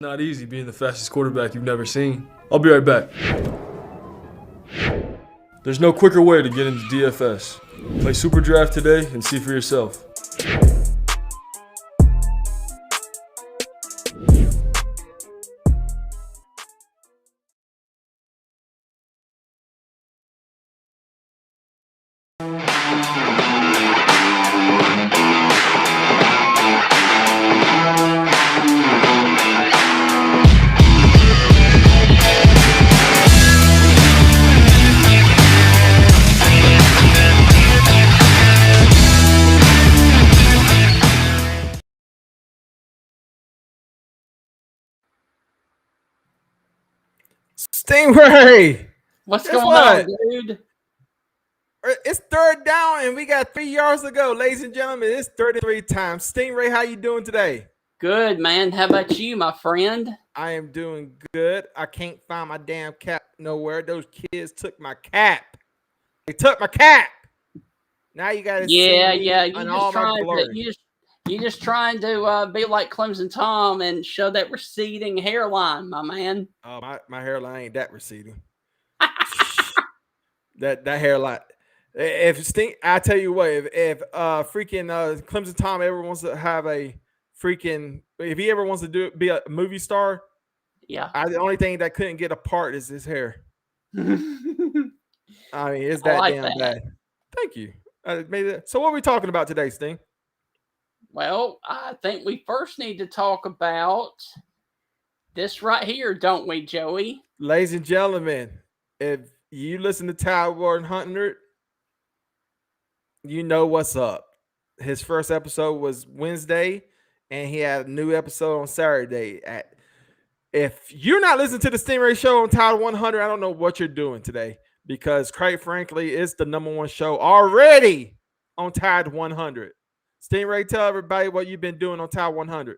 Not easy being the fastest quarterback you've never seen. I'll be right back. There's no quicker way to get into DFS. Play Super Draft today and see for yourself. Stingray! What's Guess going what? on, dude? It's third down and we got 3 yards to go, ladies and gentlemen. It's 33 times. Stingray, how you doing today? Good, man. How about you, my friend? I am doing good. I can't find my damn cap nowhere. Those kids took my cap. They took my cap. Now you got to see me in all my glory. You just trying to be like Clemson Tom and show that receding hairline, my man. Oh, my hairline ain't that receding. that hairline. I tell you what, if freaking Clemson Tom ever wants to have a freaking, if he ever wants to be a movie star, yeah, the only thing that couldn't get apart is his hair. I mean, it's that like damn that. bad. Thank you. So what are we talking about today, Sting? Well, I think we first need to talk about this right here, don't we, Joey? Ladies and gentlemen, if you listen to Untitled 100, you know what's up. His first episode was Wednesday, and he had a new episode on Saturday. If you're not listening to the Stingray Show on Untitled 100, I don't know what you're doing today, because quite frankly, it's the #1 show already on Untitled 100. Stingray, tell everybody what you've been doing on Untitled 100.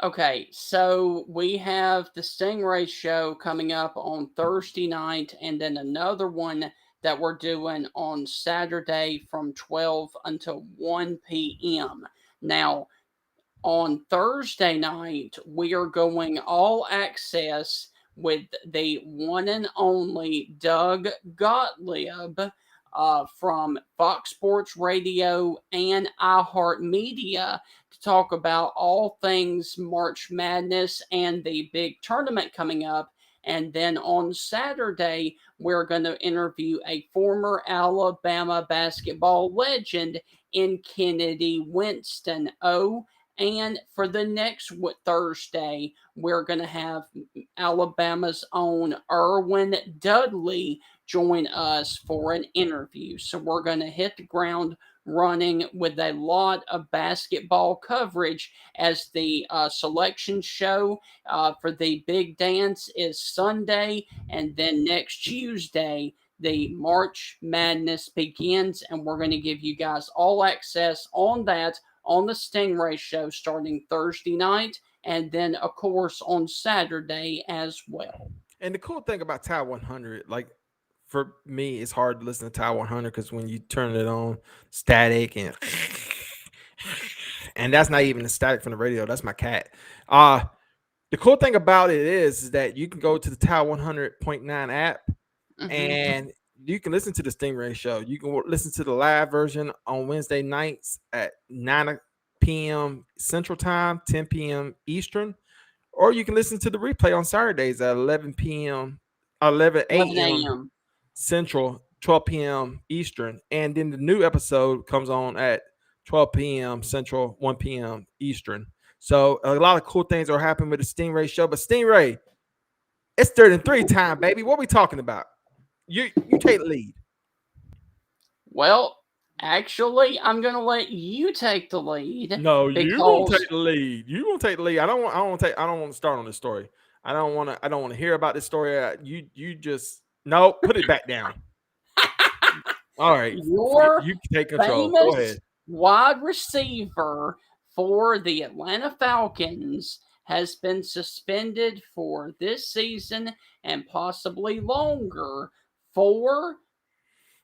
Okay, so we have the Stingray Show coming up on Thursday night, and then another one that we're doing on Saturday from 12 until 1 p.m. Now, on Thursday night, we are going all access with the one and only Doug Gottlieb from Fox Sports Radio and iHeartMedia to talk about all things March Madness and the big tournament coming up. And then on Saturday, we're going to interview a former Alabama basketball legend in Kennedy Winston. And for the next Thursday, we're going to have Alabama's own Erwin Dudley join us for an interview. So we're going to hit the ground running with a lot of basketball coverage, as the selection show for the big dance is Sunday, and then next Tuesday the March Madness begins, and we're going to give you guys all access on that on the Stingray Show starting Thursday night, and then of course on Saturday as well. And the cool thing about Untitled 100, like, for me, it's hard to listen to Untitled 100 because when you turn it on, static and that's not even the static from the radio. That's my cat. The cool thing about it is that you can go to the Untitled 100.9 app, and you can listen to the Stingray Show. You can listen to the live version on Wednesday nights at 9 p.m. Central Time, 10 p.m. Eastern, or you can listen to the replay on Saturdays at 11 a.m. Central, 12 p.m. Eastern, and then the new episode comes on at 12 p.m. Central, 1 p.m. Eastern. So a lot of cool things are happening with the Stingray Show. But Stingray, it's 33 time, baby. What are we talking about? You take the lead. Well, actually, I'm gonna let you take the lead. No, you gonna take the lead. You gonna take the lead. I don't want to start on this story. I don't want to hear about this story. You just no, put it back down. All right, you take control. Go ahead. Wide receiver for the Atlanta Falcons has been suspended for this season and possibly longer for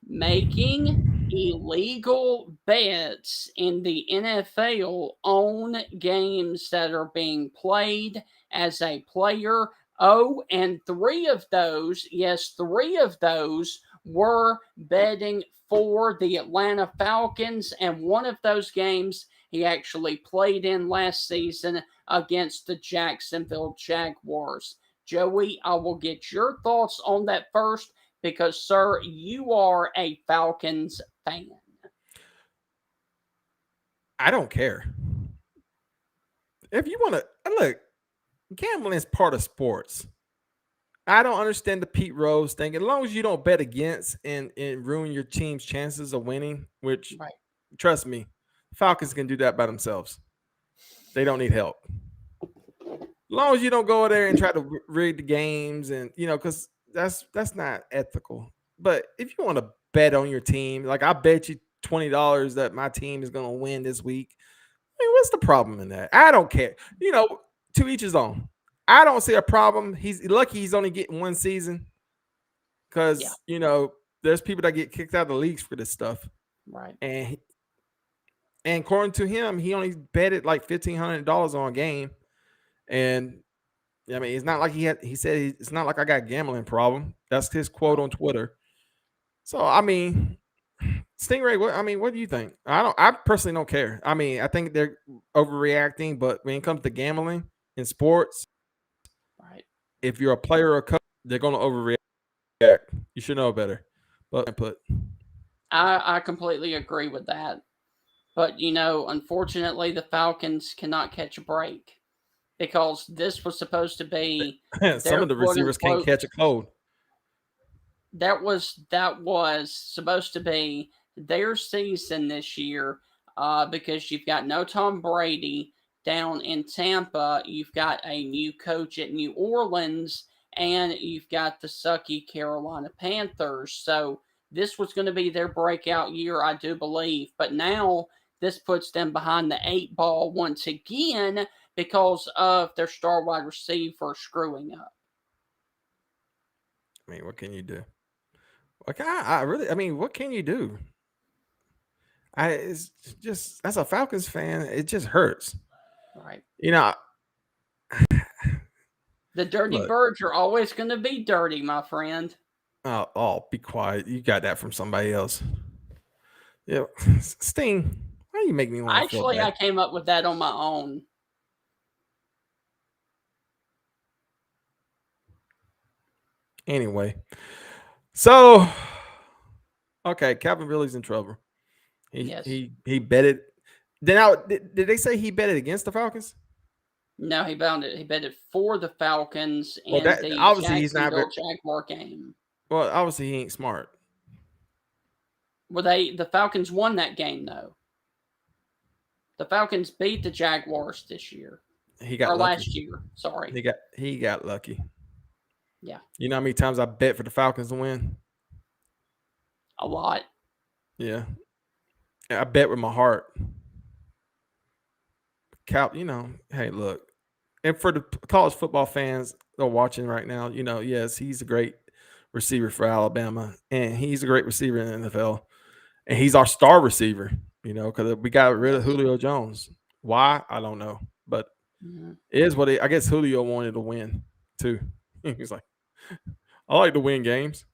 making illegal bets in the NFL on games that are being played as a player. Oh, and three of those were betting for the Atlanta Falcons, and one of those games he actually played in last season against the Jacksonville Jaguars. Joey, I will get your thoughts on that first because, sir, you are a Falcons fan. I don't care. If you want to look, gambling is part of sports. I don't understand the Pete Rose thing. As long as you don't bet against and ruin your team's chances of winning, which, Right. trust me, Falcons can do that by themselves. They don't need help. As long as you don't go there and try to rig the games and, because that's not ethical. But if you want to bet on your team, like I bet you $20 that my team is going to win this week, I mean, what's the problem in that? I don't care. To each his own. I don't see a problem. He's lucky he's only getting one season because, there's people that get kicked out of the leagues for this stuff. Right. And according to him, he only betted like $1,500 on a game. And I mean, it's not like he said it's not like I got a gambling problem. That's his quote on Twitter. So, I mean, Stingray, what do you think? I personally don't care. I mean, I think they're overreacting, but when it comes to gambling in sports, right, if you're a player or a coach, they're going to overreact. You should know better. But I completely agree with that. But, unfortunately, the Falcons cannot catch a break because this was supposed to be some of the receivers can't catch a cold. That was supposed to be their season this year because you've got no Tom Brady down in Tampa. You've got a new coach at New Orleans, and you've got the sucky Carolina Panthers. So this was going to be their breakout year, I do believe. But now this puts them behind the 8 ball once again because of their star wide receiver screwing up. I mean, what can you do? What can you do? It's just, as a Falcons fan, it just hurts. Right. The dirty birds are always going to be dirty, my friend. Oh, be quiet. You got that from somebody else. Yeah. Sting, why do you make me want to feel bad? I came up with that on my own. Anyway. So, okay, Calvin Ridley's in trouble. He betted. Did they say he betted against the Falcons? No, he betted for the Falcons in the obviously he's not Jaguar game. Well, obviously he ain't smart. Well, the Falcons won that game though. The Falcons beat the Jaguars this year. Last year. Sorry. He got lucky. Yeah. You know how many times I bet for the Falcons to win? A lot. Yeah. I bet with my heart. Hey, look. And for the college football fans that are watching right now, yes, he's a great receiver for Alabama. And he's a great receiver in the NFL. And he's our star receiver, because we got rid of Julio Jones. Why? I don't know. But it is what I guess Julio wanted to win, too. He's like, I like to win games.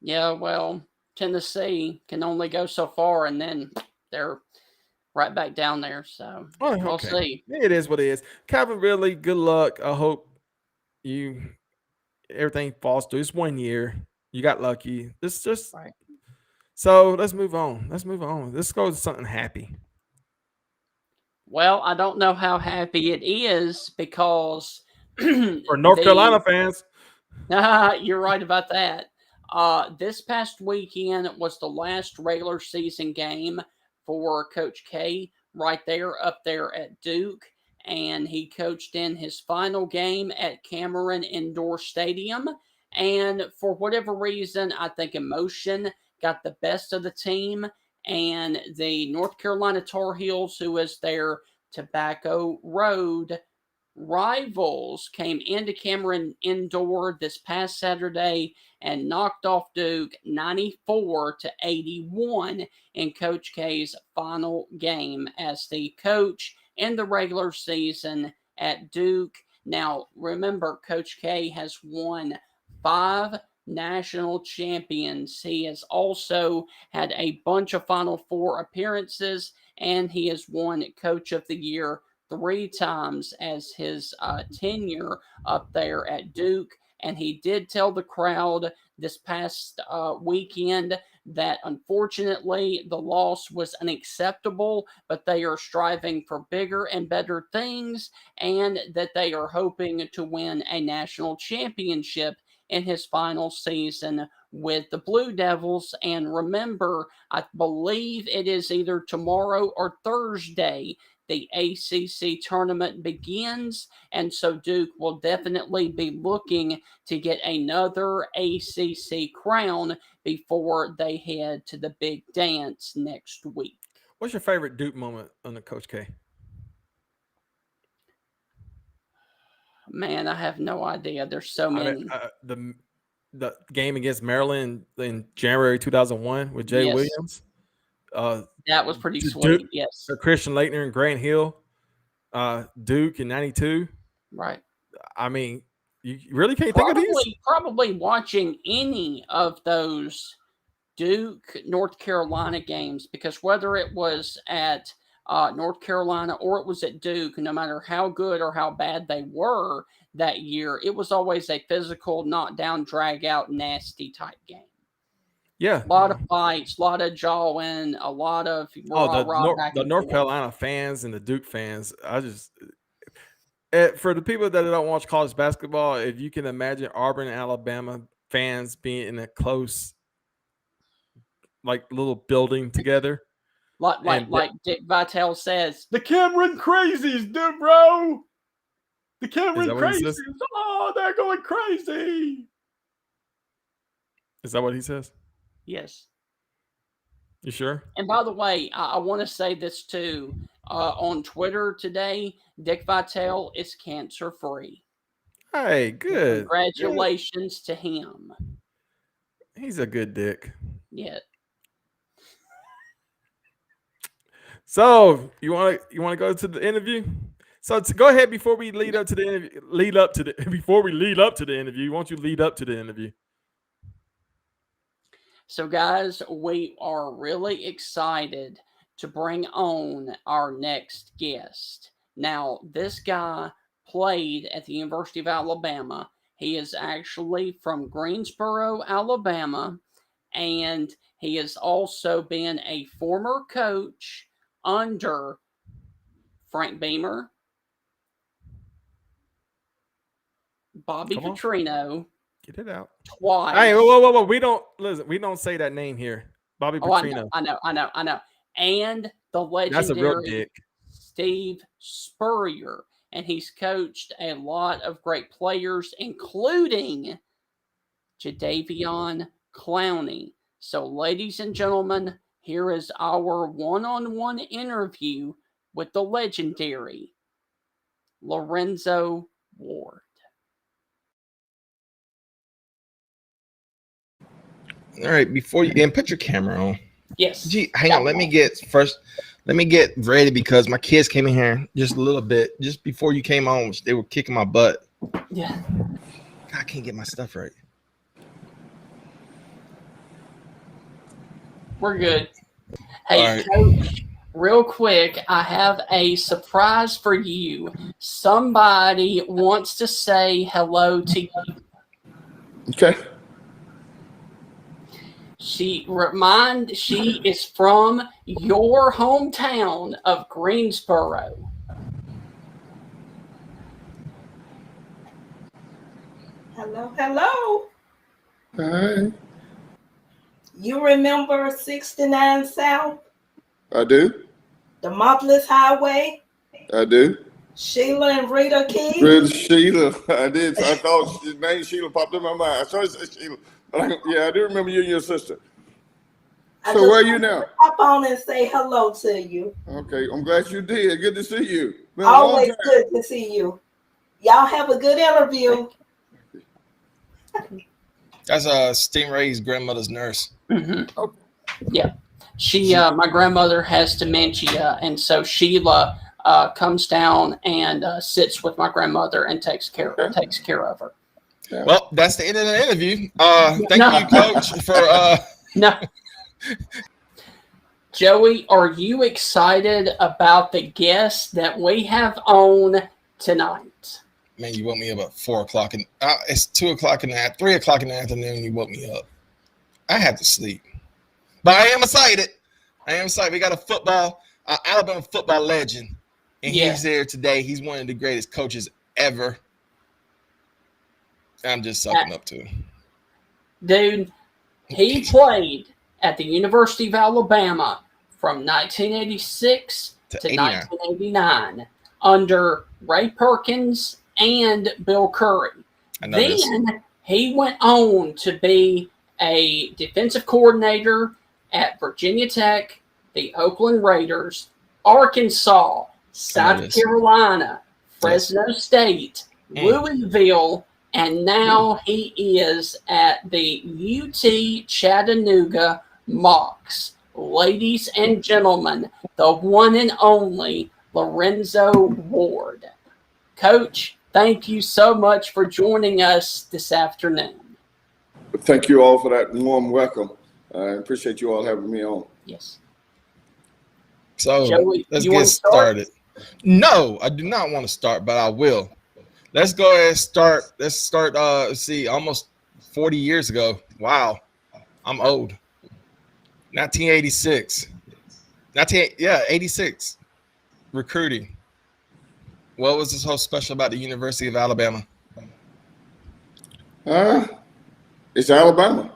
Yeah, well, Tennessee can only go so far, and then they're right back down there. So we'll see. It is what it is. Calvin Ridley, good luck. I hope everything falls through. It's 1 year. You got lucky. This just right. So let's move on. Let's go to something happy. Well, I don't know how happy it is because for North Carolina fans. You're right about that. This past weekend was the last regular season game for Coach K right there up there at Duke. And he coached in his final game at Cameron Indoor Stadium. And for whatever reason, I think emotion got the best of the team. And the North Carolina Tar Heels, who is their Tobacco Road rivals came into Cameron Indoor this past Saturday and knocked off Duke 94-81 in Coach K's final game as the coach in the regular season at Duke. Now, remember, Coach K has won 5 national champions. He has also had a bunch of Final Four appearances, and he has won Coach of the Year 3 times as his tenure up there at Duke. And he did tell the crowd this past weekend that unfortunately the loss was unacceptable, but they are striving for bigger and better things, and that they are hoping to win a national championship in his final season with the Blue Devils. And remember, I believe it is either tomorrow or Thursday the ACC tournament begins, and so Duke will definitely be looking to get another ACC crown before they head to the big dance next week. What's your favorite Duke moment under Coach K? Man, I have no idea. There's so many. The game against Maryland in January 2001 with Jay Williams. That was pretty sweet. Duke, yes. Christian Laettner and Grant Hill. Duke in '92. Right. I mean, you really can't think of these. Probably watching any of those Duke, North Carolina games, because whether it was at North Carolina or it was at Duke, no matter how good or how bad they were that year, it was always a physical, knockdown, drag out, nasty type game. Yeah. A lot of fights, a lot of jawing, a lot of the North Carolina fans and the Duke fans. For the people that don't watch college basketball, if you can imagine Auburn and Alabama fans being in a close, like little building together. Like Dick Vitale says, the Cameron crazies, dude, bro. The Cameron crazies. Oh, they're going crazy. Is that what he says? Yes. You sure? And by the way, I want to say this too. On Twitter today, Dick Vitale is cancer free. Hey, good. Congratulations to him. He's a good Dick. Yeah. So you want to go to the interview? So go ahead before we lead up to the interview. Before we lead up to the interview, won't you lead up to the interview? So, guys, we are really excited to bring on our next guest. Now, this guy played at the University of Alabama. He is actually from Greensboro, Alabama, and he has also been a former coach under Frank Beamer, Bobby Petrino. Get it out. Twice. Hey, whoa. We don't say that name here. Bobby Petrino. I know. And the legendary Steve Spurrier. And he's coached a lot of great players, including Jadeveon Clowney. So, ladies and gentlemen, here is our one-on-one interview with the legendary Lorenzo Ward. All right, before you put your camera on. Yes. Gee, hang on. Let me get ready because my kids came in here just a little bit. Just before you came on, they were kicking my butt. Yeah. I can't get my stuff right. We're good. Hey, Coach, real quick, I have a surprise for you. Somebody wants to say hello to you. Okay. She is from your hometown of Greensboro. Hello. Hi. You remember 69 South? I do. The Mopless Highway? I do. Sheila and Rita Key? Sheila. I did. I thought the name Sheila popped in my mind. I saw it say Sheila. Yeah, I do remember you and your sister. So where are you now? Hop on and say hello to you. Okay, I'm glad you did. Good to see you. Always good to see you. Y'all have a good interview. That's Stingray's grandmother's nurse. Mm-hmm. Oh. Yeah. She, my grandmother has dementia, and so Sheila comes down and sits with my grandmother and takes care of her. Well, that's the end of the interview. Thank you, Coach, for No. Joey, are you excited about the guests that we have on tonight? Man, you woke me up at 4 o'clock, and it's 2 o'clock in the 3 o'clock in the afternoon. You woke me up. I had to sleep, but I am excited. We got a football, Alabama football legend, and he's there today. He's one of the greatest coaches ever. I'm just sucking up to him. Dude, he played at the University of Alabama from 1986 to 1989 under Ray Perkins and Bill Curry. Then he went on to be a defensive coordinator at Virginia Tech, the Oakland Raiders, Arkansas, South Carolina, Fresno State, Louisville, and now he is at the UT Chattanooga Mocs. Ladies and gentlemen, the one and only Lorenzo Ward. Coach, thank you so much for joining us this afternoon. Thank you all for that warm welcome. I appreciate you all having me on. Yes. So Joey, let's get started. No, I do not want to start, but I will. Let's go ahead and start. Let's start. Almost 40 years ago. Wow, I'm old. 1986. 86. Recruiting. What was so special about the University of Alabama? It's Alabama.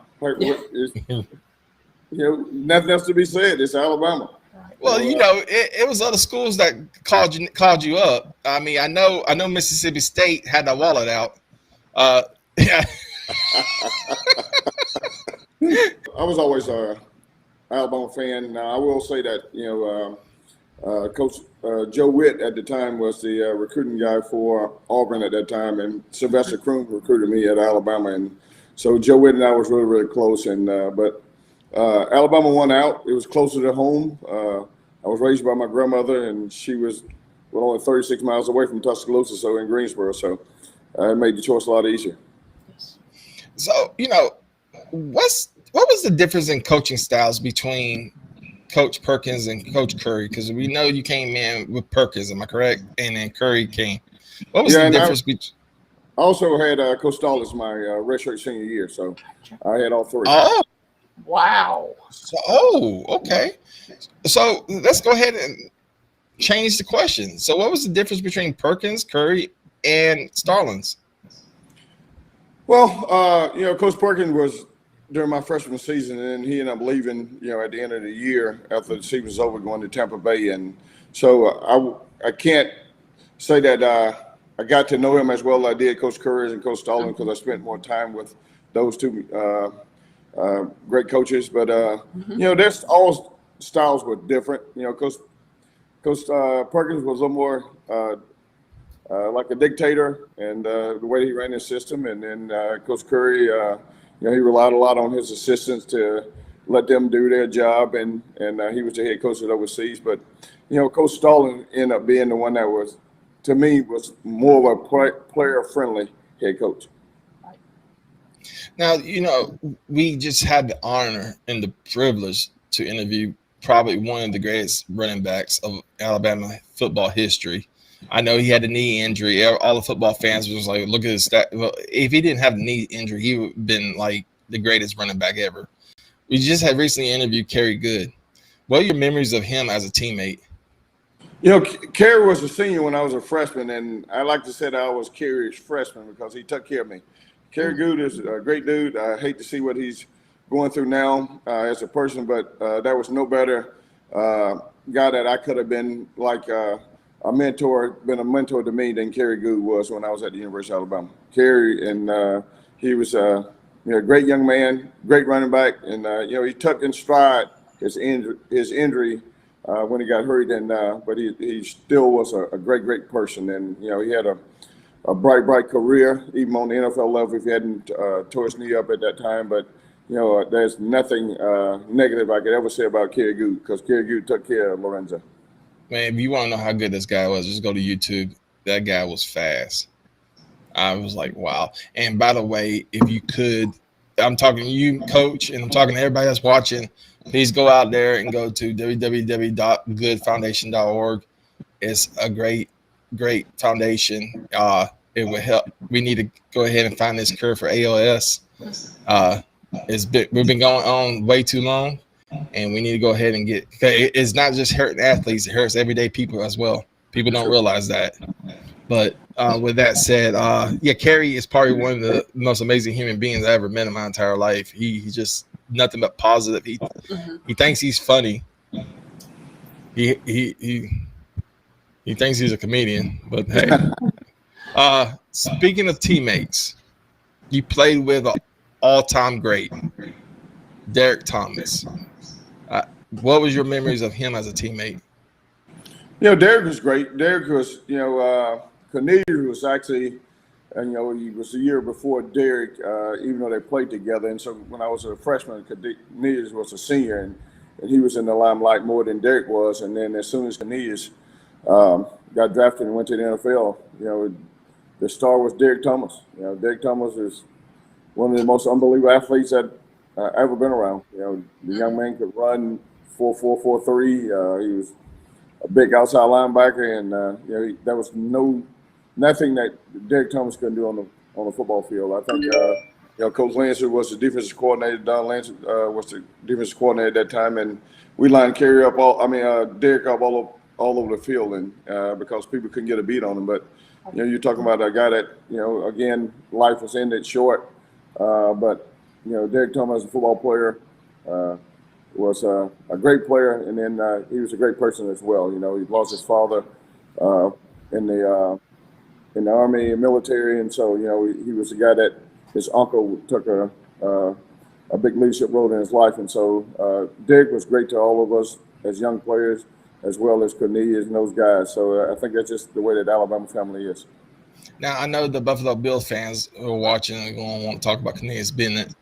Nothing else to be said. It's Alabama. Well, it was other schools that called you up. I mean, I know Mississippi State had their wallet out. Yeah. I was always an Alabama fan. Now, I will say that Coach Joe Witt at the time was the recruiting guy for Auburn at that time, and Sylvester Croom recruited me at Alabama, and so Joe Witt and I was really, really close. And but Alabama won out. It was closer to home. I was raised by my grandmother, and she was only 36 miles away from Tuscaloosa, so in Greensboro. So it made the choice a lot easier. So what was the difference in coaching styles between Coach Perkins and Coach Curry? Because we know you came in with Perkins, am I correct? And then Curry came. What was the difference between? I also had Coach Stahl as my redshirt senior year, so I had all three. Oh, wow. Okay. So let's go ahead and change the question. So what was the difference between Perkins, Curry, and Stallings? Well, Coach Perkins was during my freshman season, and then he ended up leaving, at the end of the year after the season was over, going to Tampa Bay. And so I can't say that I got to know him as well as I did Coach Curry and Coach Stallings, because I spent more time with those two great coaches. But, there's all styles were different. Coach Perkins was a little more like a dictator, and the way he ran his system. And then Coach Curry, he relied a lot on his assistants to let them do their job, and he was the head coach at overseas. But, Coach Stallings ended up being the one that was, to me, was more of a player-friendly head coach. Now, we just had the honor and the privilege to interview probably one of the greatest running backs of Alabama football history. I know he had a knee injury. All the football fans was like, look at his stat. Well, if he didn't have a knee injury, he would have been like the greatest running back ever. We just had recently interviewed Carrie Goode. What are your memories of him as a teammate? Carrie was a senior when I was a freshman, and I like to say that I was Carrie's freshman because he took care of me. Carrie Goode is a great dude. I hate to see what he's going through now as a person, but that was no better guy that I could have been like a mentor to me than Carrie Goode was when I was at the University of Alabama. Carrie, and he was a great young man, great running back, and he took in stride his injury when he got hurt, and but he still was a great person, and he had a bright career, even on the NFL level, if he hadn't tore his knee up at that time. But, there's nothing negative I could ever say about Carrie Goode, because Carrie Goode took care of Lorenzo. Man, if you want to know how good this guy was, just go to YouTube. That guy was fast. I was like, wow. And by the way, if you could, I'm talking to you, Coach, and I'm talking to everybody that's watching, please go out there and go to www.goodfoundation.org. It's a great foundation. It will help. We need to go ahead and find this cure for ALS. We've been going on way too long, and we need to go ahead and it's not just hurting athletes, it hurts everyday people as well. People don't realize that. But with that said, Carrie is probably one of the most amazing human beings I ever met in my entire life. He's just nothing but positive. He thinks he's funny. He thinks he's a comedian, but hey. Speaking of teammates, you played with an all-time great, Derek Thomas. What was your memories of him as a teammate? Derek was great. Derek was, Cornelius was actually, he was a year before Derek, even though they played together. And so when I was a freshman, Cornelius was a senior, and he was in the limelight more than Derek was. And then as soon as Cornelius got drafted and went to the NFL, the star was Derek Thomas. Derek Thomas is one of the most unbelievable athletes that ever been around. The young man could run 4.4, 4.3. He was a big outside linebacker, and there was nothing that Derek Thomas couldn't do on the football field. I think Coach Lancer was the defensive coordinator. Don Lancer was the defensive coordinator at that time, and we lined Derek up all over the field, and because people couldn't get a beat on him. But you're talking about a guy that again, life was ended short. But Derek Thomas, as a football player, was a great player, and then he was a great person as well. He lost his father in the Army and military, and so he was a guy that his uncle took a big leadership role in his life, and so Derek was great to all of us as young players, as well as Cornelius and those guys. So I think that's just the way that Alabama family is. Now, I know the Buffalo Bills fans who are watching are going to want to talk about Cornelius Bennett,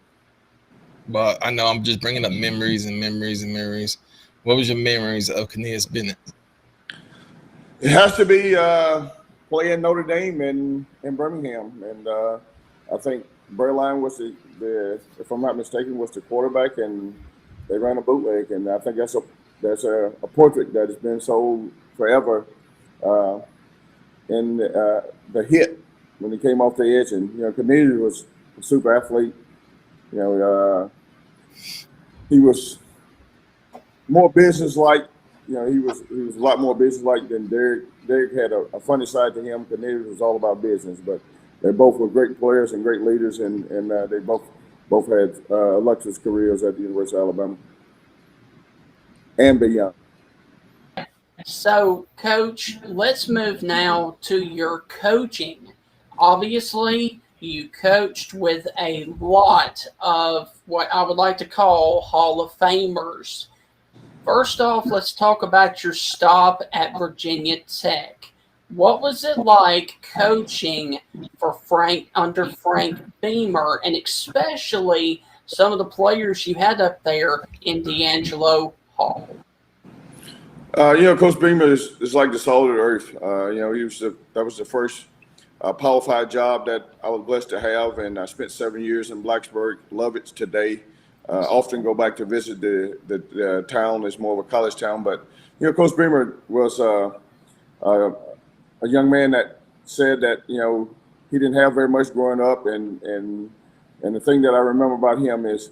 but I know I'm just bringing up memories. What was your memories of Cornelius Bennett? It has to be playing Notre Dame in Birmingham, and I think Burline was the if I'm not mistaken, was the quarterback, and they ran a bootleg, and I think that's a portrait that has been sold forever. In the hit when he came off the edge, and Cornelius was a super athlete. He was more business-like. He was a lot more business-like than Derek. Derek had a funny side to him. Cornelius was all about business, but they both were great players and great leaders, and they both had illustrious careers at the University of Alabama and beyond. So, Coach, let's move now to your coaching. Obviously, you coached with a lot of what I would like to call Hall of Famers. First off, let's talk about your stop at Virginia Tech. What was it like coaching for under Frank Beamer, and especially some of the players you had up there in D'Angelo Hall? Coach Beamer is like the salt of the earth. That was the first Power 5 job that I was blessed to have, and I spent 7 years in Blacksburg. Love it today. Often go back to visit the town. It's more of a college town, but Coach Beamer was a young man that said that he didn't have very much growing up, and the thing that I remember about him is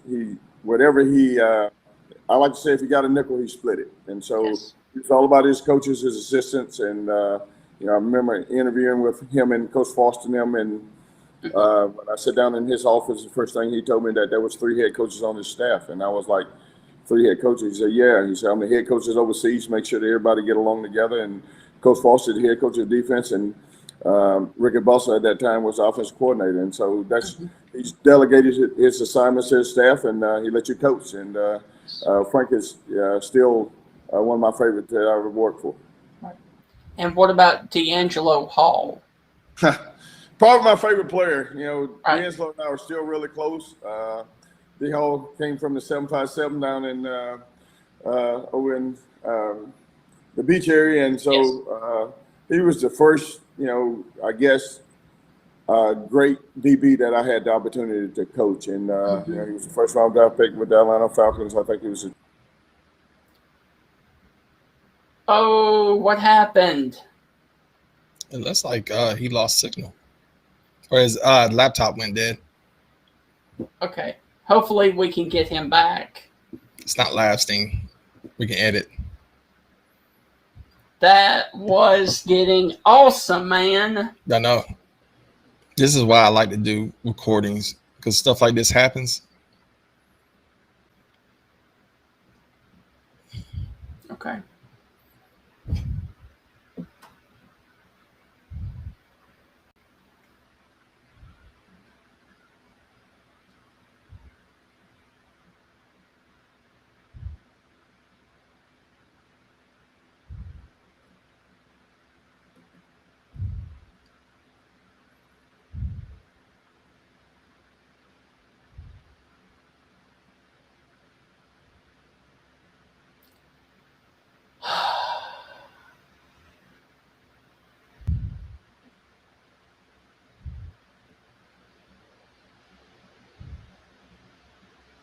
I like to say if he got a nickel, he split it, and so. Yes. It's all about his coaches, his assistants, and I remember interviewing with him and Coach Foster and them, and when I sat down in his office, the first thing he told me that there was 3 head coaches on his staff, and I was like, 3 head coaches? He said, yeah. He said, I'm the head coach that's overseas, make sure that everybody get along together, and Coach Foster, the head coach of defense, and Ricky Bossa at that time was the offensive coordinator, and so he's delegated his assignments to his staff, and he let you coach, and Frank is still one of my favorites that I ever worked for. And what about D'Angelo Hall? Probably my favorite player. You know, Right. Winslow and I are still really close. They all came from the 757 down in over in the beach area, and so he was the first, you know, I guess, great DB that I had the opportunity to coach, and you know, he was the first round draft pick with the Atlanta Falcons. I think he was. Oh, what happened? It looks like he lost signal, or his laptop went dead. Okay. Hopefully we can get him back. It's not lasting. We can edit. That was getting awesome, man. I know. This is why I like to do recordings, because stuff like this happens. Okay.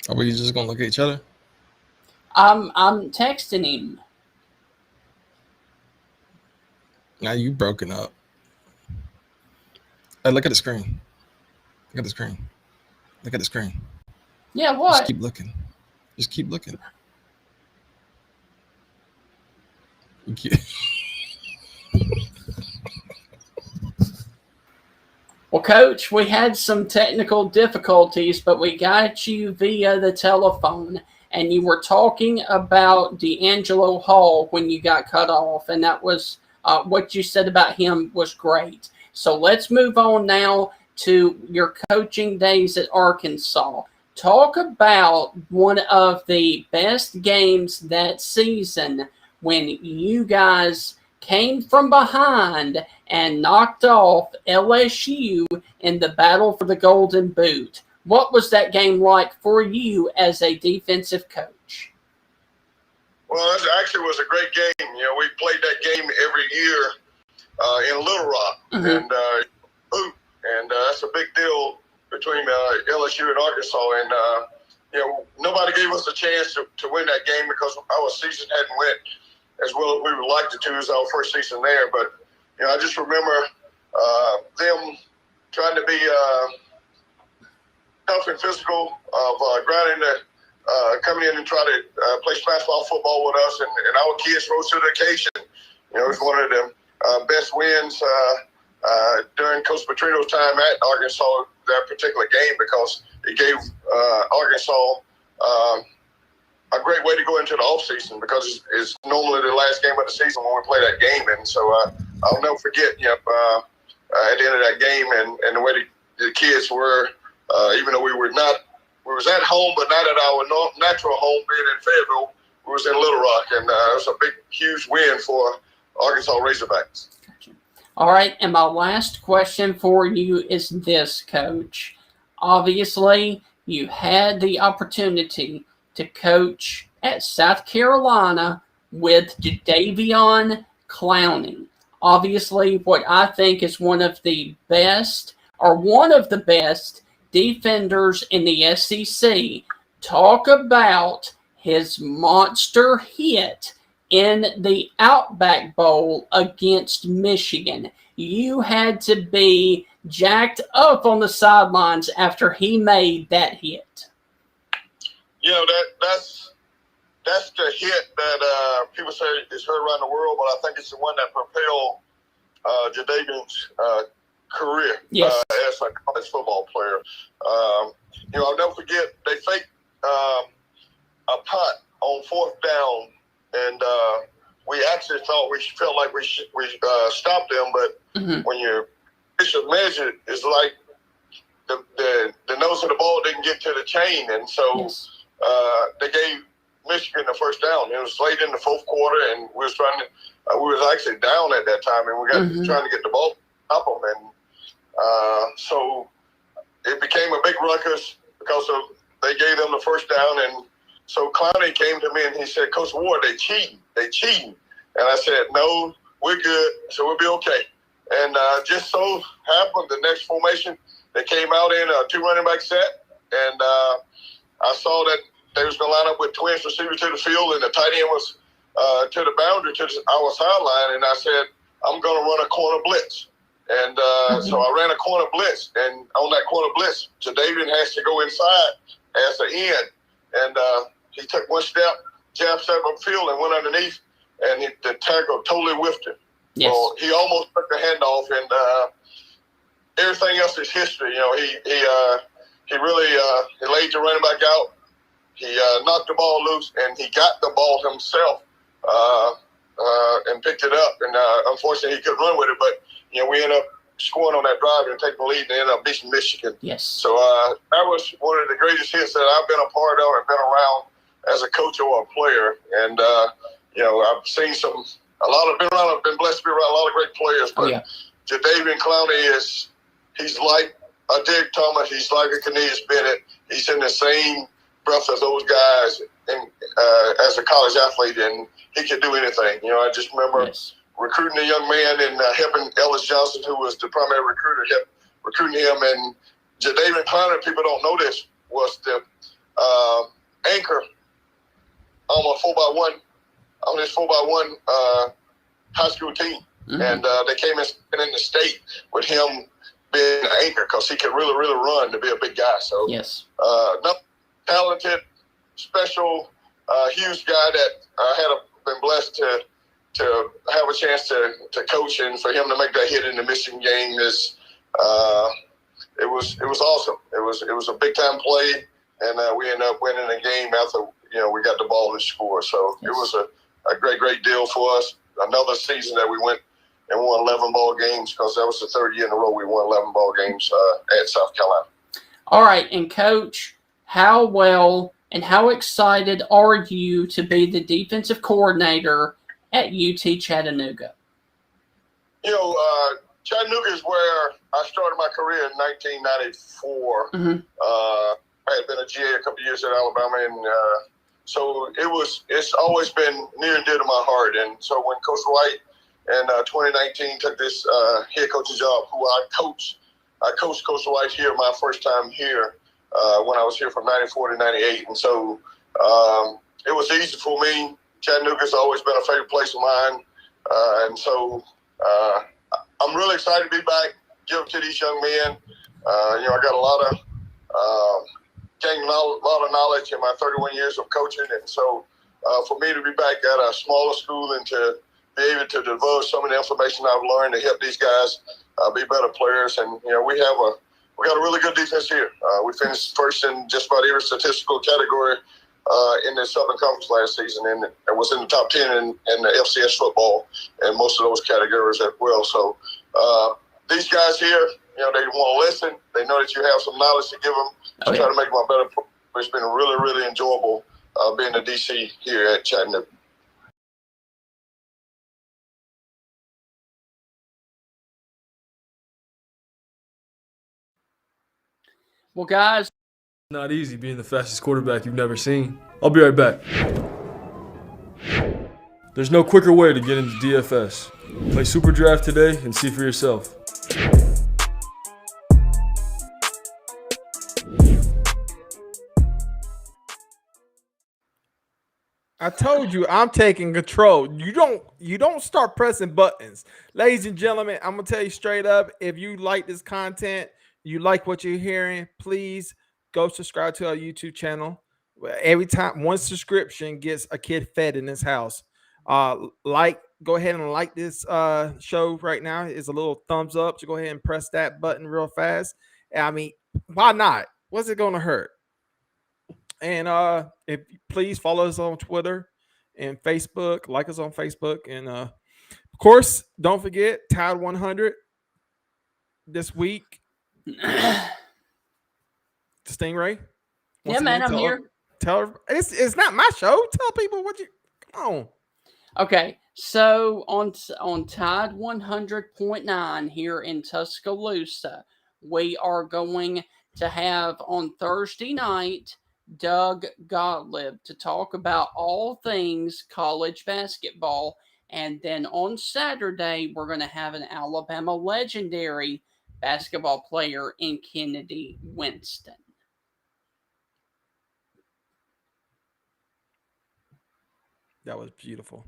Are we just gonna look at each other? I'm texting him. Now you broken up. Hey, look at the screen. Look at the screen. Look at the screen. Yeah, what? Just keep looking. Just keep looking. You keep- Well, Coach, we had some technical difficulties, but we got you via the telephone, and you were talking about D'Angelo Hall when you got cut off, and that was what you said about him was great. So let's move on now to your coaching days at Arkansas. Talk about one of the best games that season when you guys came from behind and knocked off LSU in the battle for the Golden Boot. What was that game like for you as a defensive coach? Well, it actually was a great game. You know, we played that game every year in Little Rock, and that's a big deal between LSU and Arkansas. And you know, nobody gave us a chance to win that game because our season hadn't went as well as we would like it to. It was our first season there, but you know, I just remember them trying to be tough and physical, of grinding coming in and try to play smash ball football with us, and our kids rose to the occasion. You know, it was one of the best wins during Coach Petrino's time at Arkansas, that particular game, because it gave Arkansas a great way to go into the offseason, because it's normally the last game of the season when we play that game. And so I'll never forget, at the end of that game and the way the kids were, even though we was at home, but not at our natural home, being in Fayetteville. We was in Little Rock, and it was a big, huge win for Arkansas Razorbacks. All right, and my last question for you is this, Coach. Obviously, you had the opportunity to coach at South Carolina with Jadeveon Clowney. Obviously, what I think is one of the best defenders in the SEC. Talk about his monster hit in the Outback Bowl against Michigan. You had to be jacked up on the sidelines after he made that hit. You know, that's the hit that people say is heard around the world, but I think it's the one that propelled Jadeveon's career as a college football player. You know, I'll never forget, they faked a punt on 4th down, and we actually felt like we stopped them, but when you measure, it's like the nose of the ball didn't get to the chain, and so they gave Michigan the 1st down. It was late in the 4th quarter, and we was actually down at that time, and we got trying to get the ball up them, and So it became a big ruckus because they gave them the first down. And so Clowney came to me and he said, Coach Ward, they cheating. And I said, no, we're good. So we'll be okay. And just so happened the next formation, they came out in a 2 running back set. And I saw that they was going to line up with twins receivers to the field, and the tight end was to the boundary to our sideline. And I said, I'm going to run a corner blitz. And so I ran a corner blitz. And on that corner blitz, Jadavian has to go inside as the end. And he took one step, jab step upfield, and went underneath. And the tackle totally whiffed him. Yes. Well, he almost took the handoff, and everything else is history. You know, he really he laid the running back out. He knocked the ball loose, and he got the ball himself and picked it up. And unfortunately, he couldn't run with it. But you know, we ended up scoring on that drive and taking the lead, and ended up beating Michigan. Yes. So that was one of the greatest hits that I've been a part of and been around as a coach or a player. And you know, I've seen I've been blessed to be around a lot of great players. But Jadavian Clowney he's like a Derek Thomas. He's like a Cornelius Bennett. He's in the same breath as those guys as a college athlete, and he can do anything. You know, I just remember recruiting a young man and helping Ellis Johnson, who was the primary recruiter, recruiting him. And Jadavian Clowney, people don't know this, was the anchor on his 4x1 high school team. Mm-hmm. And they came in the state with him being an anchor because he could really, really run to be a big guy. So, talented, special, huge guy that I been blessed to have a chance to coach, and for him to make that hit in the Michigan game it was awesome. It was a big time play, and we ended up winning the game after we got the ball to score. So it was a great deal for us. Another season that we went and won 11 ball games, because that was the third year in a row we won 11 ball games at South Carolina. All right, and Coach, how well and how excited are you to be the defensive coordinator at UT Chattanooga? Chattanooga is where I started my career in 1994. Mm-hmm. I had been a GA a couple of years at Alabama, and so it's always been near and dear to my heart. And so when Coach White in 2019 took this head coaching job, who I coached Coach White here my first time here when I was here from 94 to 98. And so it was easy for me. Chattanooga's always been a favorite place of mine. And so I'm really excited to be back, give it to these young men. I got a lot of gained a lot of knowledge in my 31 years of coaching. And so for me to be back at a smaller school and to be able to divulge some of the information I've learned to help these guys be better players. And, we got a really good defense here. We finished first in just about every statistical category in the Southern Conference last season, and it was in the top 10 in the FCS football and most of those categories as well. So these guys here, they want to listen. They know that you have some knowledge to give them to try to make them a better player. It's been really, really enjoyable being a DC here at Chattanooga. Well, guys, not easy being the fastest quarterback you've never seen. I'll be right back. There's no quicker way to get into DFS. Play Super Draft today and see for yourself. I told you I'm taking control. You don't start pressing buttons. Ladies and gentlemen, I'm gonna tell you straight up, if you like this content, you like what you're hearing, please go subscribe to our YouTube channel. Every time one subscription gets a kid fed in this house. Go ahead and like this show right now. It's a little thumbs up. So go ahead and press that button real fast. I mean, why not? What's it gonna hurt? And if please follow us on Twitter and Facebook, like us on Facebook, and of course, don't forget Tide 100 this week. Stingray. Yeah, man, I'm here. Tell her it's not my show. Tell people what you come on. Okay, so on Tide 100.9 here in Tuscaloosa, we are going to have on Thursday night Doug Gottlieb to talk about all things college basketball. And then on Saturday, we're going to have an Alabama legendary basketball player in Kennedy Winston. That was beautiful.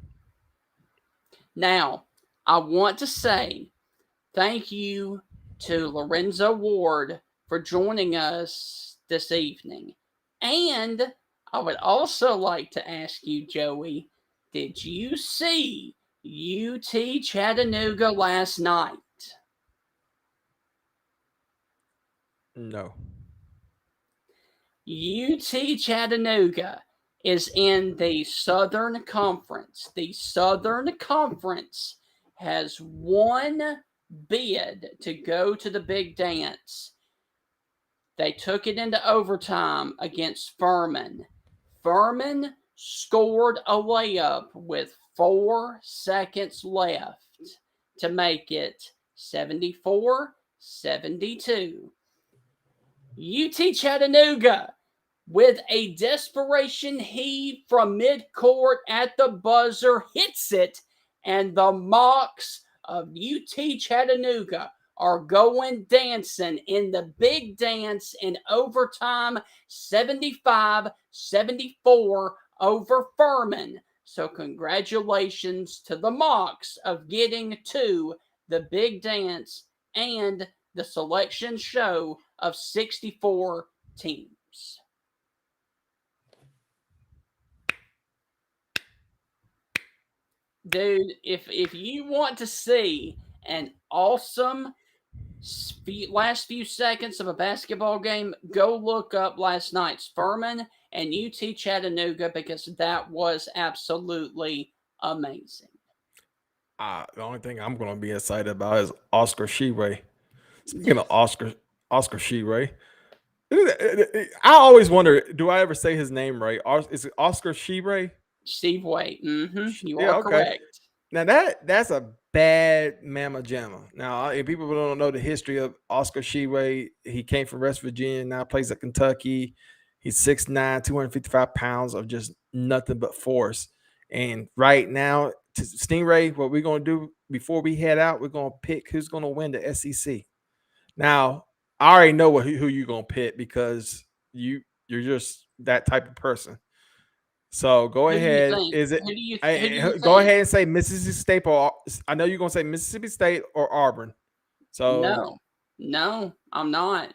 Now, I want to say thank you to Lorenzo Ward for joining us this evening. And I would also like to ask you, Joey, did you see UT Chattanooga last night? No. UT Chattanooga is in the Southern Conference. The Southern Conference has one bid to go to the big dance. They took it into overtime against Furman. Furman scored a layup with 4 seconds left to make it 74-72. UT Chattanooga, with a desperation heave from midcourt at the buzzer, hits it, and the Mocs of UT Chattanooga are going dancing in the big dance in overtime, 75-74 over Furman. So congratulations to the Mocs of getting to the big dance and the selection show of 64 teams. Dude, if you want to see an awesome last few seconds of a basketball game, go look up last night's Furman and UT Chattanooga, because that was absolutely amazing. The only thing I'm going to be excited about is Oscar Sheway. Speaking of Oscar Sheway, I always wonder, do I ever say his name right? Is it Oscar Sheway? Steve Wade. You are correct. Now that's a bad mamma jamma. Now, if people don't know the history of Oscar Sheway, he came from West Virginia, now plays at Kentucky. He's 6'9", 255 pounds of just nothing but force. And right now, Stingray, what we're going to do before we head out, we're going to pick who's going to win the SEC. Now, I already know who you're going to pick, because you're just that type of person. So go ahead. Is it? Go ahead and say Mississippi State, or I know you're going to say Mississippi State or Auburn. So no, I'm not.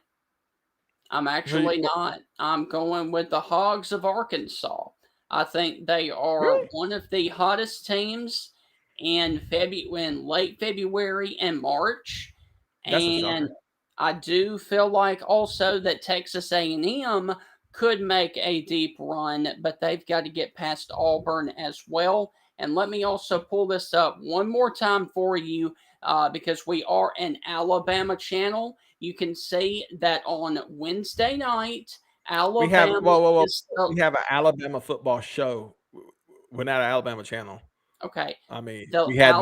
I'm actually not. I'm going with the Hogs of Arkansas. I think they are one of the hottest teams in late February and March. And I do feel like also that Texas A&M could make a deep run, but they've got to get past Auburn as well. And let me also pull this up one more time for you, because we are an Alabama channel. You can see that on Wednesday night, Alabama. We have an Alabama football show. We're not an Alabama channel. Okay. I mean, we had a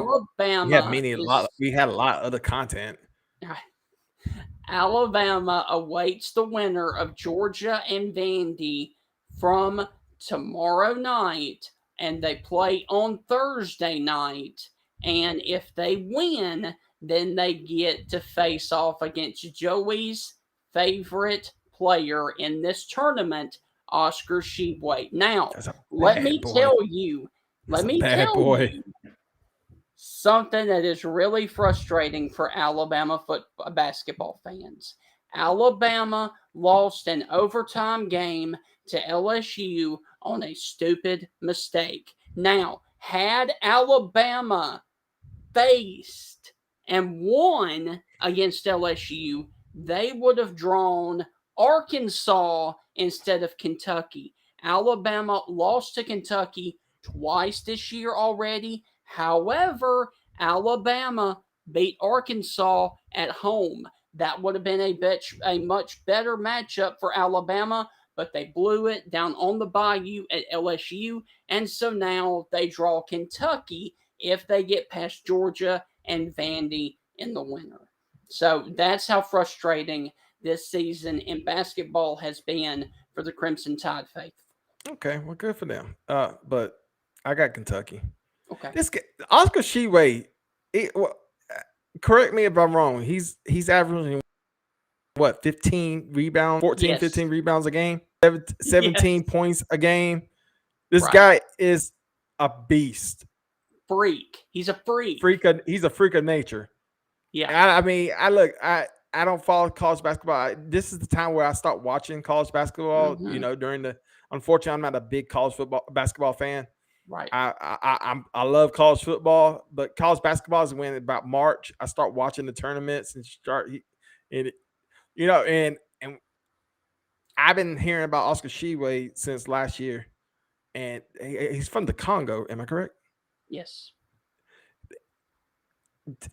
lot of other content. Alabama awaits the winner of Georgia and Vandy from tomorrow night, and they play on Thursday night. And if they win, then they get to face off against Joey's favorite player in this tournament, Oscar Sheway. Now, let me tell you something that is really frustrating for Alabama basketball fans. Alabama lost an overtime game to LSU on a stupid mistake. Now, had Alabama faced and won against LSU, they would have drawn Arkansas instead of Kentucky. Alabama lost to Kentucky twice this year already. However, Alabama beat Arkansas at home. That would have been a much better matchup for Alabama, but they blew it down on the Bayou at LSU, and so now they draw Kentucky if they get past Georgia and Vandy in the winter. So that's how frustrating this season in basketball has been for the Crimson Tide faithful. Okay, well, good for them. But I got Kentucky. Okay. This Oscar Tshiebwe, correct me if I'm wrong. He's averaging what, 15 rebounds, 14, 15 rebounds a game, 17 points a game. This guy is a beast. Freak. He's a freak. He's a freak of nature. Yeah. I mean, I don't follow college basketball. This is the time where I start watching college basketball. You know, unfortunately, I'm not a big college basketball fan. Right. I love college football, but college basketball is when about March I start watching the tournaments and and I've been hearing about Oscar Tshiebwe since last year, and he's from the Congo. Am I correct? Yes.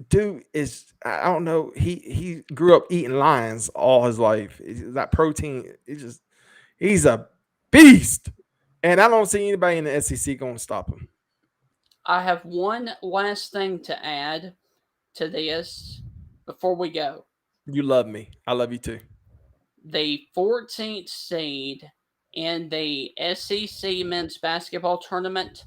Dude is, I don't know. He grew up eating lions all his life. That protein, he's a beast. And I don't see anybody in the SEC going to stop him. I have one last thing to add to this before we go. You love me. I love you too. The 14th seed in the SEC men's basketball tournament,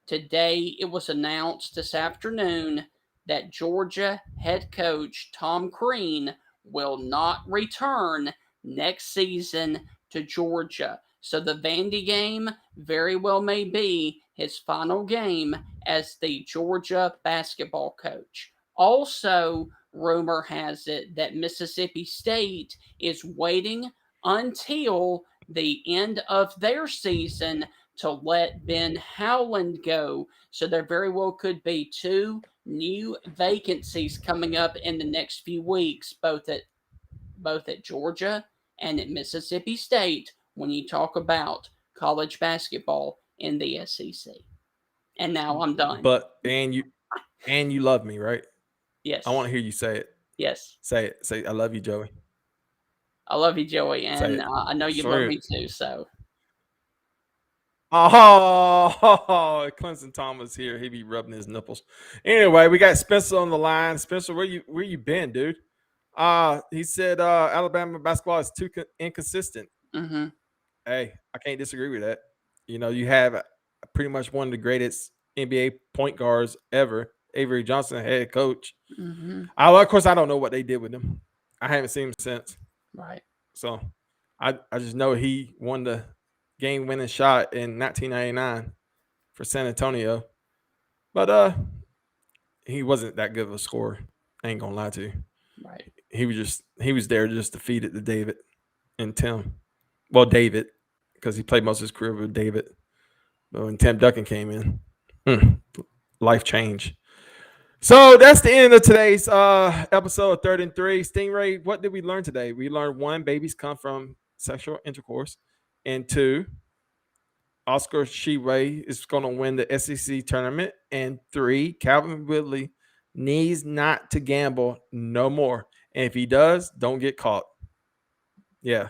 today it was announced this afternoon that Georgia head coach Tom Crean will not return next season to Georgia. So the Vandy game very well may be his final game as the Georgia basketball coach. Also, rumor has it that Mississippi State is waiting until the end of their season to let Ben Howland go. So there very well could be 2 new vacancies coming up in the next few weeks, both at Georgia and at Mississippi State, when you talk about college basketball in the SEC. And now I'm done. But and you love me, right? Yes. I want to hear you say it. Yes. Say it. Say I love you, Joey. I love you, Joey, and I know you love me too. So. Oh, Clemson Thomas here. He be rubbing his nipples. Anyway, we got Spencer on the line. Spencer, where you been, dude? He said Alabama basketball is too inconsistent. Mm-hmm. Hey, I can't disagree with that. You know, you have pretty much one of the greatest NBA point guards ever, Avery Johnson, head coach. Mm-hmm. Of course, I don't know what they did with him. I haven't seen him since. Right. So I just know he won the game-winning shot in 1999 for San Antonio. But he wasn't that good of a scorer. I ain't gonna lie to you. Right. He was there just to feed it to David and Tim. Well, David, because he played most of his career with David. But when Tim Duncan came in, life changed. So that's the end of today's episode of 3rd and 3. Stingray, what did we learn today? We learned 1, babies come from sexual intercourse. And 2, Oscar Tshiebwe is going to win the SEC tournament. And 3, Calvin Ridley needs not to gamble no more. And if he does, don't get caught. Yeah,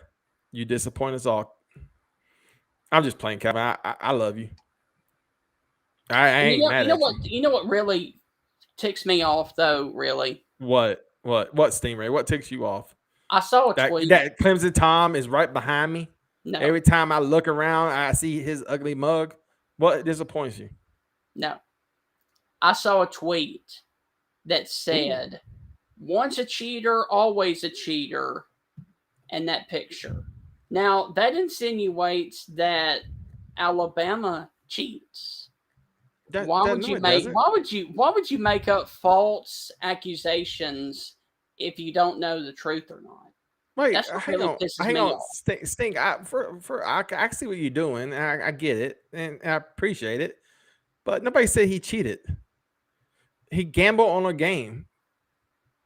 you disappoint us all. I'm just playing, Calvin. I love you. I ain't mad at you. You know what really ticks me off, though, really? What, Stingray? What ticks you off? I saw a tweet. That Clemson Tom is right behind me. No. Every time I look around, I see his ugly mug. What disappoints you? No. I saw a tweet that said, once a cheater, always a cheater, and that picture. Now, that insinuates that Alabama cheats. Why would you make up false accusations if you don't know the truth or not? Wait, that's what really pisses me off. Sting, I see what you're doing. And I get it, and I appreciate it. But nobody said he cheated. He gambled on a game.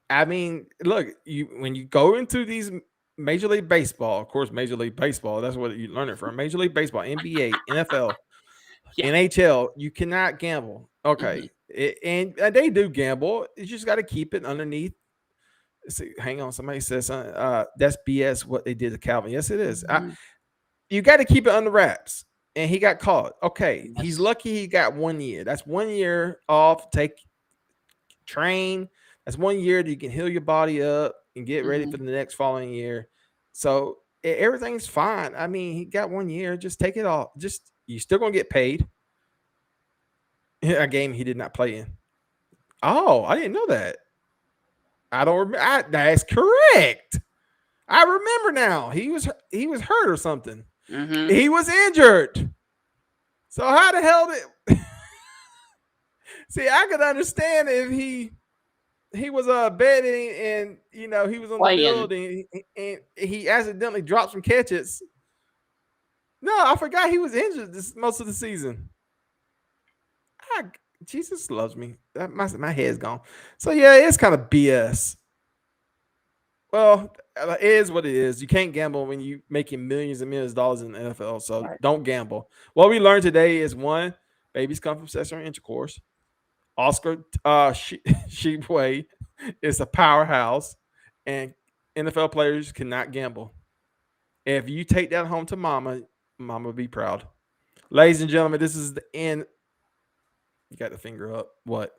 I mean, look, when you go into these Major League Baseball, of course, Major League Baseball, that's what you learn it from. Major League Baseball, NBA, NFL, NHL, you cannot gamble. Okay. Mm-hmm. And they do gamble. You just got to keep it underneath. See, hang on. Somebody says that's BS what they did to Calvin. Yes, it is. Mm-hmm. you got to keep it under wraps. And he got caught. Okay, Yes. he's lucky he got 1 year. That's 1 year off. Train. That's 1 year that you can heal your body up and get ready for the next following year. So everything's fine. I mean, he got 1 year. Just take it off. Just you're still gonna get paid. A game he did not play in. Oh, I didn't know that. I don't remember. That's correct. I remember now. He was hurt or something. Mm-hmm. He was injured. So how the hell did? See, I could understand if he was betting and he was on the field and he accidentally dropped some catches. No, I forgot he was injured most of the season. Jesus loves me. My head's gone. So yeah, it's kind of BS. Well, it is what it is. You can't gamble when you making millions and millions of dollars in the NFL. So don't gamble. What we learned today is one, babies come from sexual intercourse. Oscar Sheboy is a powerhouse, and NFL players cannot gamble. If you take that home to mama will be proud. Ladies and gentlemen, this is the end. You got the finger up. What?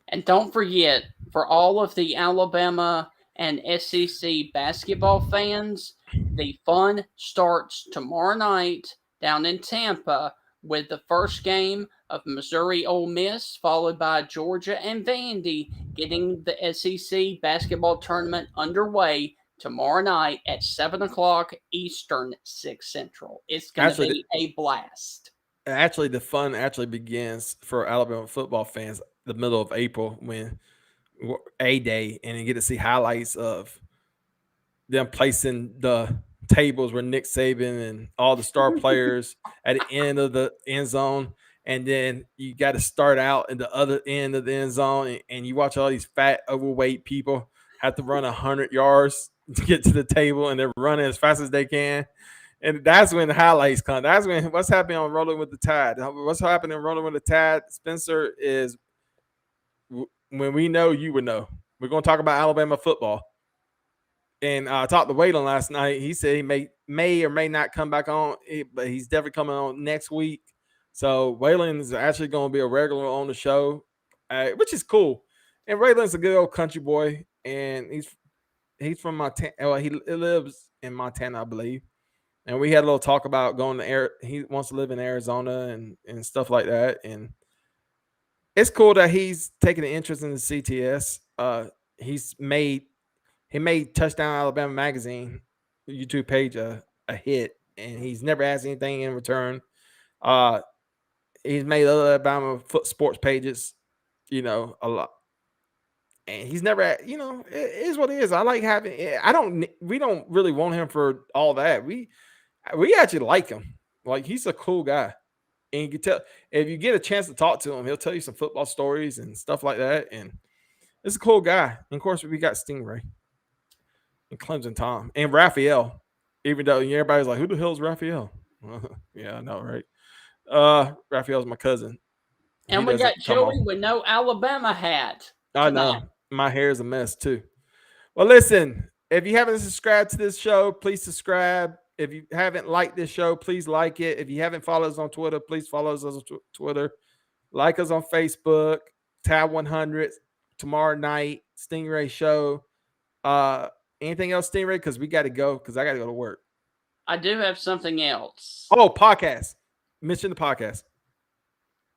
And don't forget, for all of the Alabama and SEC basketball fans, the fun starts tomorrow night down in Tampa with the first game of Missouri Ole Miss, followed by Georgia and Vandy, getting the SEC basketball tournament underway tomorrow night at 7 o'clock Eastern, 6 Central. It's going to be a blast. Actually, the fun begins for Alabama football fans the middle of April when A-Day, and you get to see highlights of them placing the tables where Nick Saban and all the star players at the end of the end zone. And then you got to start out in the other end of the end zone, and you watch all these fat, overweight people have to run 100 yards to get to the table, and they're running as fast as they can. And that's when the highlights come. That's when what's happening on Rolling with the Tide. What's happening on Rolling with the Tide, Spencer, is when we know, you would know. We're going to talk about Alabama football. And I talked to Waylon last night. He said he may or may not come back on, but he's definitely coming on next week. So Waylon is actually going to be a regular on the show, which is cool. And Waylon's a good old country boy, and he's from Montana. Well, he lives in Montana, I believe. And we had a little talk about going to he wants to live in Arizona and stuff like that. And it's cool that he's taking an interest in the CTS. He made Touchdown Alabama Magazine YouTube page a hit, and he's never asked anything in return. He's made other Alabama sports pages, a lot. And he's never, it is what it is. I like having. We don't really want him for all that. We actually like him. Like, he's a cool guy. And you can tell if you get a chance to talk to him, he'll tell you some football stories and stuff like that. And it's a cool guy. And of course, we got Stingray and Clemson Tom and Raphael. Even though everybody's like, who the hell is Raphael? Yeah, I know, right? Raphael's my cousin. And we got Joey with no Alabama hat. I know. My hair is a mess too. Well, listen, if you haven't subscribed to this show, please subscribe. If you haven't liked this show, please like it. If you haven't followed us on Twitter, please follow us on Twitter. Like us on Facebook, Tab 100, tomorrow night, Stingray Show. Anything else, Stingray? Because we got to go, because I got to go to work. I do have something else. Oh, podcast. Mention the podcast.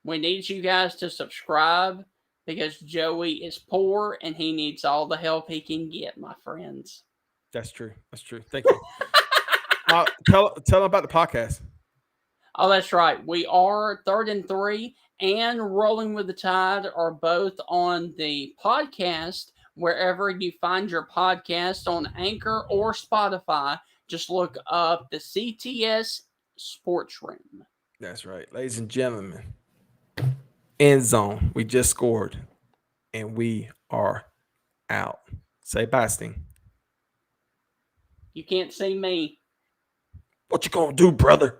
We need you guys to subscribe because Joey is poor and he needs all the help he can get, my friends. That's true. That's true. Thank you. Tell them about the podcast. Oh, that's right. We are 3rd and 3 and Rolling with the Tide are both on the podcast. Wherever you find your podcast on Anchor or Spotify, just look up the CTS Sports Room. That's right. Ladies and gentlemen, end zone. We just scored, and we are out. Say bye, Sting. You can't see me. What you gonna do, brother?